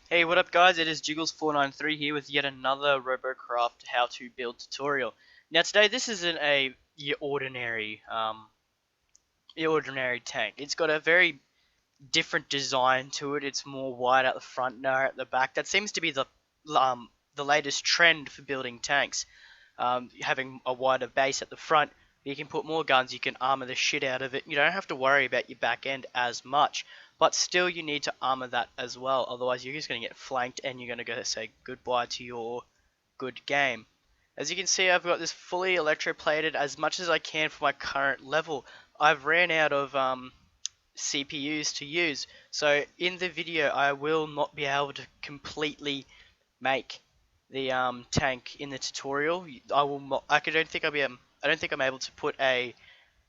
Hey, what up guys? It is Jiggles493 here with yet another Robocraft how to build tutorial. Now today this isn't your ordinary tank. It's got a very different design to it. It's more wide at the front, narrow at the back. That seems to be the latest trend for building tanks. Having a wider base at the front, you can put more guns, you can armor the shit out of it. You don't have to worry about your back end as much, but still you need to armor that as well. Otherwise, you're just going to get flanked and you're going to go say goodbye to your good game. As you can see, I've got this fully electroplated as much as I can for my current level. I've ran out of CPUs to use, so in the video I will not be able to completely make the tank in the tutorial. I don't think I'm able to put a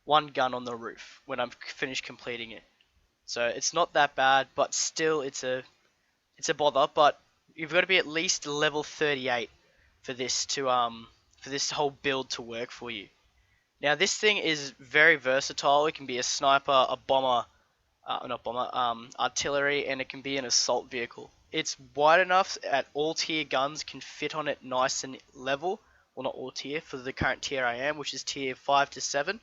one gun on the roof when I'm finished completing it. So it's not that bad, but still it's a bother. But you've got to be at least level 38 for this for this whole build to work for you. Now this thing is very versatile. It can be a sniper, a bomber, not bomber, artillery, and it can be an assault vehicle. It's wide enough that all tier guns can fit on it nice and level. Well, not all tier, for the current tier I am, which is tier 5 to 7.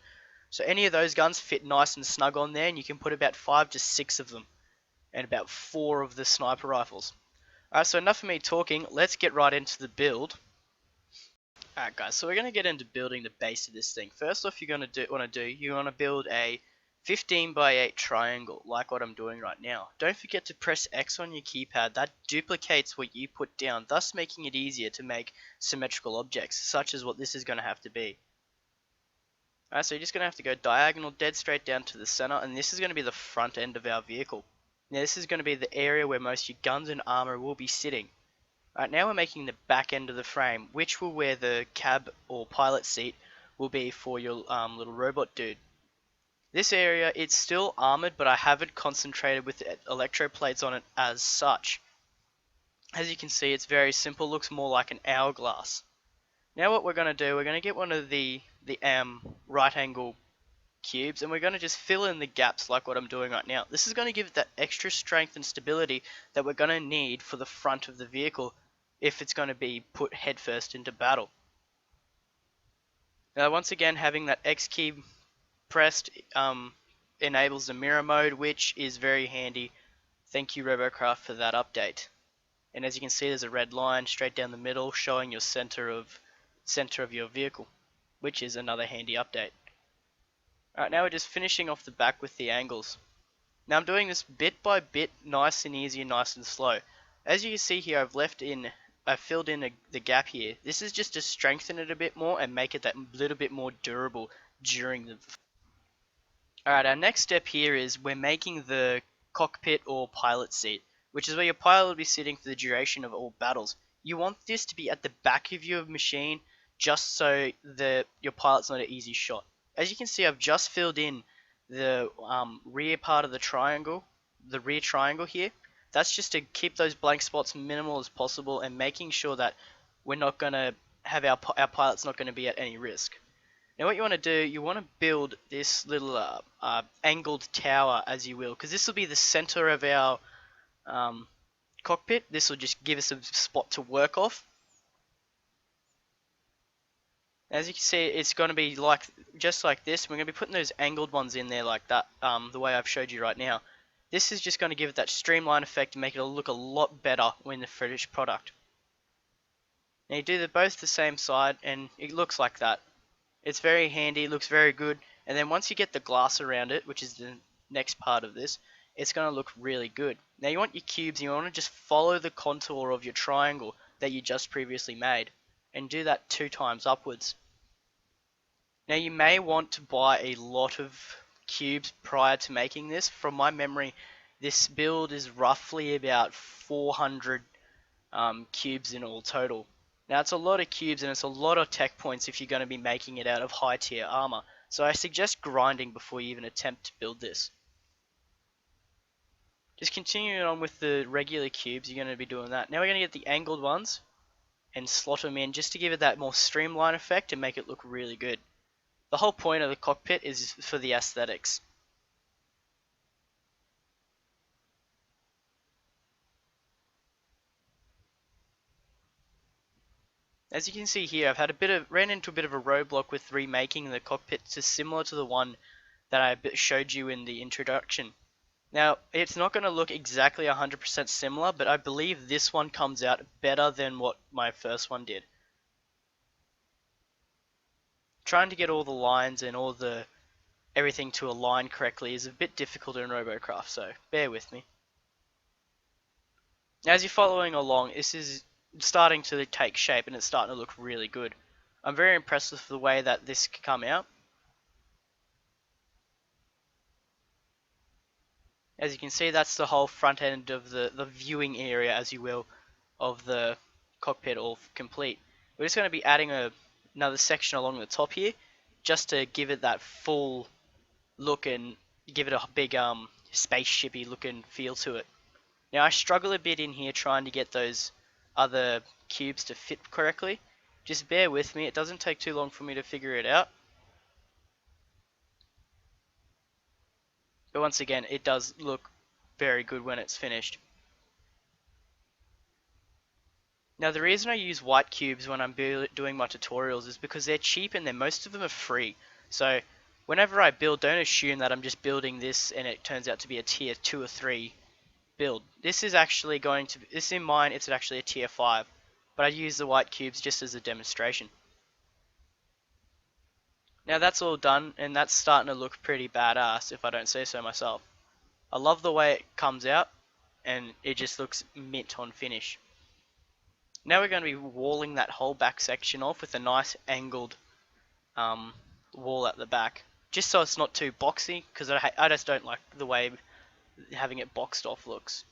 So any of those guns fit nice and snug on there, and you can put about 5 to 6 of them, and about 4 of the sniper rifles. Alright, so enough of me talking, let's get right into the build. Alright guys, so we're going to get into building the base of this thing. First off, you want to build a 15 by 8 triangle, like what I'm doing right now. Don't forget to press X on your keypad. That duplicates what you put down, thus making it easier to make symmetrical objects, such as what this is going to have to be. Alright, so you're just going to have to go diagonal dead straight down to the center, and this is going to be the front end of our vehicle. Now this is going to be the area where most of your guns and armor will be sitting. Alright, now we're making the back end of the frame, which will where the cab or pilot seat will be for your little robot dude. This area, it's still armored, but I haven't concentrated with electroplates on it as such. As you can see, it's very simple, looks more like an hourglass. Now what we're going to do, we're going to get one of the right angle cubes, and we're going to just fill in the gaps like what I'm doing right now. This is going to give it that extra strength and stability that we're going to need for the front of the vehicle if it's going to be put headfirst into battle. Now once again, having that X key pressed enables the mirror mode, which is very handy. Thank you Robocraft for that update. And as you can see, there's a red line straight down the middle showing your center of your vehicle, which is another handy update. Alright, now we're just finishing off the back with the angles. Now I'm doing this bit by bit, nice and easy and nice and slow. As you can see here, I've filled in the gap here. This is just to strengthen it a bit more and make it that little bit more durable during the... Alright, our next step here is we're making the cockpit or pilot seat, which is where your pilot will be sitting for the duration of all battles. You want this to be at the back of your machine, just so your pilot's not an easy shot. As you can see, I've just filled in the rear part of the triangle, the rear triangle here. That's just to keep those blank spots minimal as possible and making sure that we're not going to have our pilot's not going to be at any risk. Now what you want to do, you want to build this little angled tower, as you will, because this will be the center of our cockpit. This will just give us a spot to work off. As you can see, it's going to be just like this. We're going to be putting those angled ones in there like that, the way I've showed you right now. This is just going to give it that streamline effect and make it look a lot better when the finished product. Now you do both the same side and it looks like that. It's very handy, it looks very good, and then once you get the glass around it, which is the next part of this, it's going to look really good. Now you want your cubes, and you want to just follow the contour of your triangle that you just previously made, and do that 2 times upwards. Now you may want to buy a lot of cubes prior to making this. From my memory, this build is roughly about 400 cubes in all total. Now it's a lot of cubes and it's a lot of tech points if you're going to be making it out of high tier armor. So I suggest grinding before you even attempt to build this. Just continuing on with the regular cubes, you're going to be doing that. Now we're going to get the angled ones and slot them in just to give it that more streamline effect and make it look really good. The whole point of the cockpit is for the aesthetics. As you can see here, I've had ran into a bit of a roadblock with remaking the cockpit to similar to the one that I showed you in the introduction. Now, it's not going to look exactly 100% similar, but I believe this one comes out better than what my first one did. Trying to get all the lines and all the everything to align correctly is a bit difficult in Robocraft, so bear with me. As you're following along, this is starting to take shape and it's starting to look really good. I'm very impressed with the way that this can come out. As you can see, that's the whole front end of the viewing area, as you will, of the cockpit all complete. We're just going to be adding another section along the top here, just to give it that full look and give it a big spaceshipy looking feel to it. Now I struggle a bit in here trying to get those other cubes to fit correctly. Just bear with me, it doesn't take too long for me to figure it out. But once again, it does look very good when it's finished. Now the reason I use white cubes when I'm doing my tutorials is because they're cheap and most of them are free. So whenever I build, don't assume that I'm just building this and it turns out to be a tier 2 or 3 build. This is actually going to be, this in mine, it's actually a tier 5. But I use the white cubes just as a demonstration. Now that's all done and that's starting to look pretty badass if I don't say so myself. I love the way it comes out and it just looks mint on finish. Now we're going to be walling that whole back section off with a nice angled wall at the back. Just so it's not too boxy, because I just don't like the way having it boxed off looks.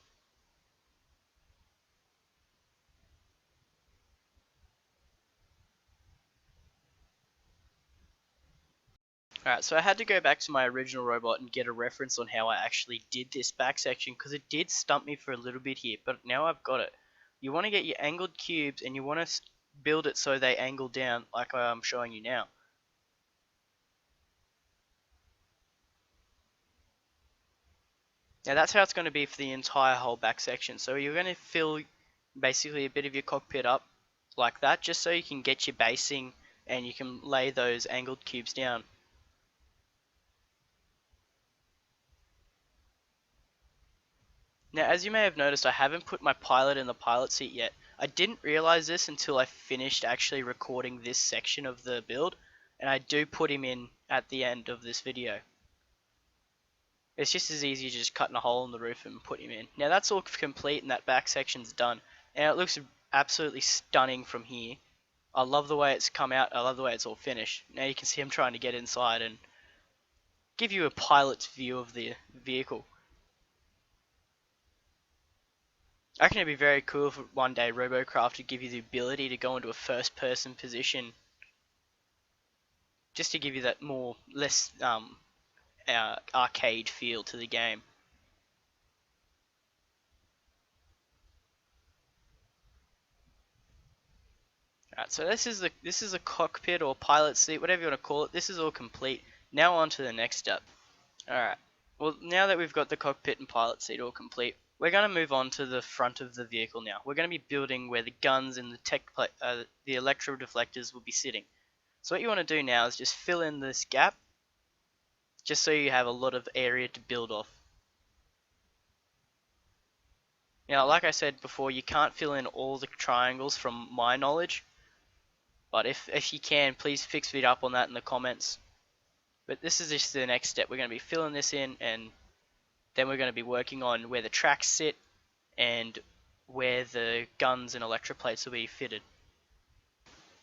Alright, so I had to go back to my original robot and get a reference on how I actually did this back section, because it did stump me for a little bit here, but now I've got it. You want to get your angled cubes and you want to build it so they angle down like I'm showing you now. Now that's how it's going to be for the entire whole back section. So you're going to fill basically a bit of your cockpit up like that, just so you can get your basing and you can lay those angled cubes down. Now as you may have noticed, I haven't put my pilot in the pilot seat yet. I didn't realize this until I finished actually recording this section of the build, and I do put him in at the end of this video. It's just as easy as just cutting a hole in the roof and put him in. Now that's all complete and that back section's done. And it looks absolutely stunning from here. I love the way it's come out, I love the way it's all finished. Now you can see I'm trying to get inside and give you a pilot's view of the vehicle. I reckon it'd be very cool if one day Robocraft would give you the ability to go into a first person position, just to give you that less arcade feel to the game. Alright, so this is a cockpit or pilot seat, whatever you want to call it. This is all complete. Now on to the next step. Alright, well now that we've got the cockpit and pilot seat all complete, we're going to move on to the front of the vehicle now. We're going to be building where the guns and the electro deflectors will be sitting. So what you want to do now is just fill in this gap, just so you have a lot of area to build off. Now, like I said before, you can't fill in all the triangles from my knowledge, but if you can, please fix it up on that in the comments. But this is just the next step. We're going to be filling this in, and then we're going to be working on where the tracks sit and where the guns and electroplates will be fitted.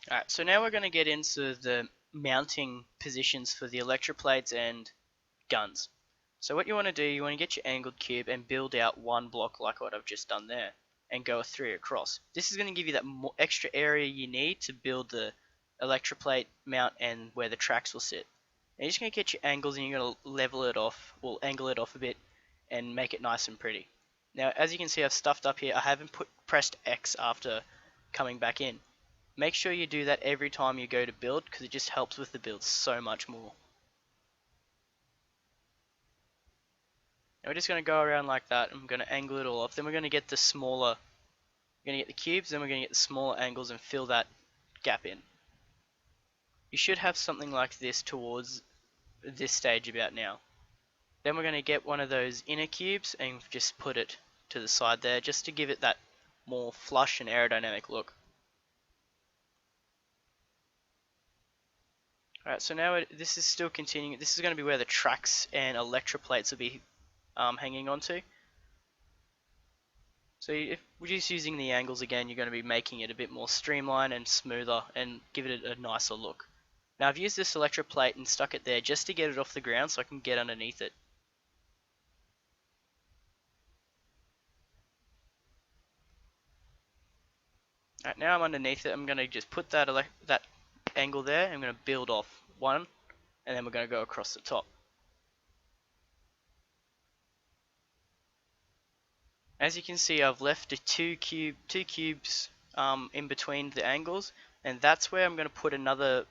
Alright, so now we're going to get into the mounting positions for the electroplates and guns. So what you want to do, you want to get your angled cube and build out one block like what I've just done there, and go 3 across. This is going to give you that extra area you need to build the electroplate mount and where the tracks will sit. Now you're just going to get your angles and you're going to level it off, or angle it off a bit, and make it nice and pretty. Now as you can see, I've stuffed up here. I haven't pressed X after coming back in. Make sure you do that every time you go to build, because it just helps with the build so much more. Now we're just going to go around like that, and I'm going to angle it all off. Then we're going to get the smaller, we're going to get the cubes, then we're going to get the smaller angles and fill that gap in. You should have something like this towards this stage about now. Then we're going to get one of those inner cubes and just put it to the side there, just to give it that more flush and aerodynamic look. Alright, so now this is still continuing. This is going to be where the tracks and electroplates will be hanging onto. So if we're just using the angles again, you're going to be making it a bit more streamlined and smoother and give it a nicer look. Now I've used this electroplate and stuck it there just to get it off the ground so I can get underneath it. Alright, now I'm underneath it. I'm going to just put that angle there. I'm going to build off one, and then we're going to go across the top. As you can see, I've left two cubes in between the angles, and that's where I'm going to put another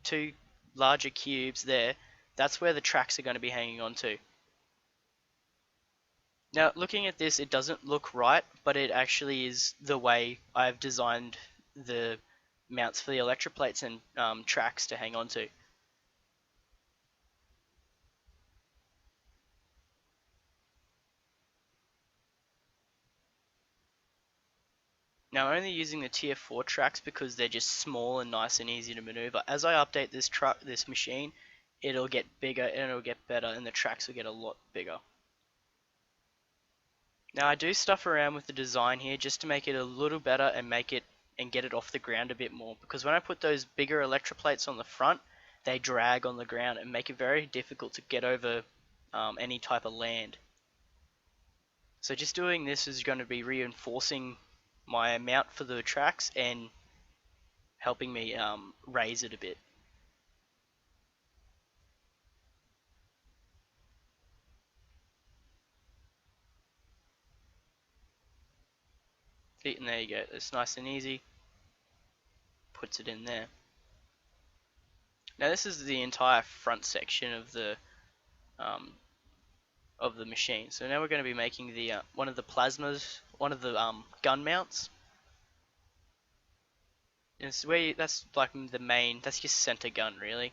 two larger cubes there. That's where the tracks are going to be hanging onto. Now, looking at this, it doesn't look right, but it actually is the way I've designed the mounts for the electroplates and tracks to hang onto. Now I'm only using the tier 4 tracks because they're just small and nice and easy to maneuver. As I update this machine, it'll get bigger and it'll get better, and the tracks will get a lot bigger. Now I do stuff around with the design here just to make it a little better and get it off the ground a bit more, because when I put those bigger electroplates on the front, they drag on the ground and make it very difficult to get over any type of land. So just doing this is going to be reinforcing my mount for the tracks and helping me raise it a bit. And there you go, it's nice and easy. Puts it in there. Now this is the entire front section of the machine. So now we're going to be making the one of the plasmas, one of the gun mounts. And it's where that's like the main. That's your center gun, really.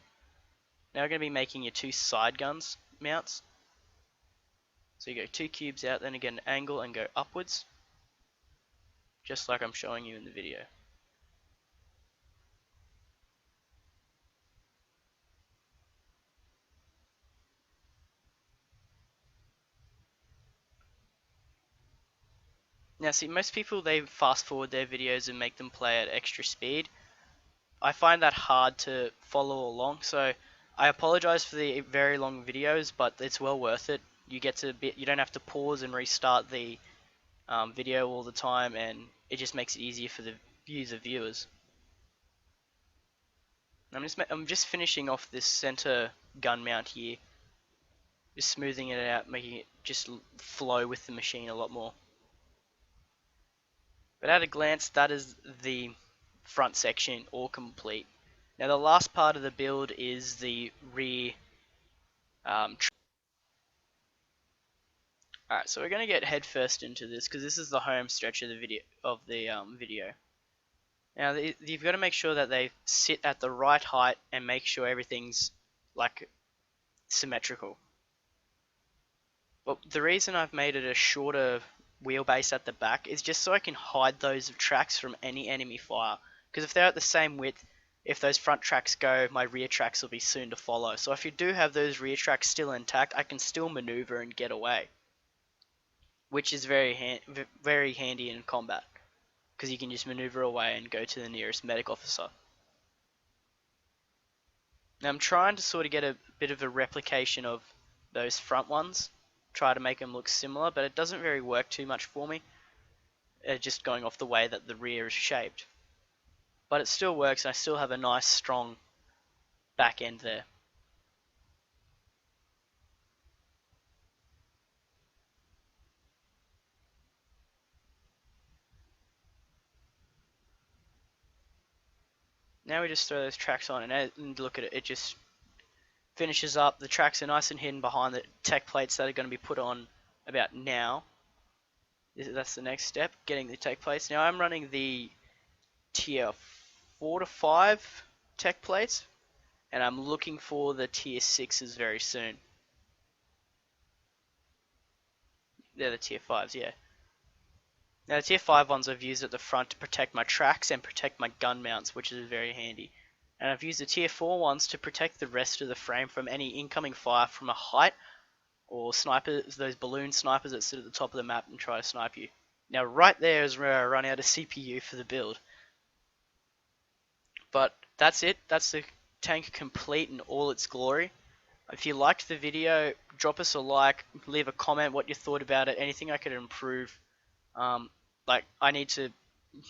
Now we're going to be making your two side guns mounts. So you go two cubes out, then again angle and go upwards, just like I'm showing you in the video. Now see, most people, they fast forward their videos and make them play at extra speed. I find that hard to follow along, so I apologize for the very long videos, but it's well worth it. You don't have to pause and restart the video all the time, and it just makes it easier for the viewers. I'm just finishing off this center gun mount here, just smoothing it out, making it just flow with the machine a lot more. But at a glance, that is the front section all complete. Now the last part of the build is the rear. Alright, so we're going to get headfirst into this because this is the home stretch of the video. Now you've got to make sure that they sit at the right height and make sure everything's like symmetrical. But the reason I've made it a shorter wheelbase at the back is just so I can hide those tracks from any enemy fire, because if they're at the same width, if those front tracks go, my rear tracks will be soon to follow. So if you do have those rear tracks still intact, I can still maneuver and get away, which is very handy in combat, because you can just maneuver away and go to the nearest medic officer. Now I'm trying to sort of get a bit of a replication of those front ones, try to make them look similar, but it doesn't really work too much for me, just going off the way that the rear is shaped. But it still works, and I still have a nice strong back end there. Now we just throw those tracks on, and look at it, it just finishes up. The tracks are nice and hidden behind the tech plates that are going to be put on about now. That's the next step, getting the tech plates. Now I'm running the tier 4 to 5 tech plates, and I'm looking for the tier 6s very soon. They're the tier 5s, yeah. Now the tier 5 ones I've used at the front to protect my tracks and protect my gun mounts, which is very handy. And I've used the tier 4 ones to protect the rest of the frame from any incoming fire from a height, or snipers, those balloon snipers that sit at the top of the map and try to snipe you. Now right there is where I run out of CPU for the build. But that's it, that's the tank complete in all its glory. If you liked the video, drop us a like, leave a comment what you thought about it, anything I could improve. Like, I need to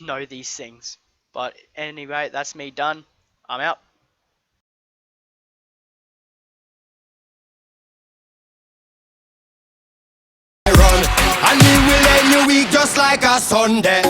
know these things. But anyway, that's me done. I'm out. And we will end your week just like a Sunday.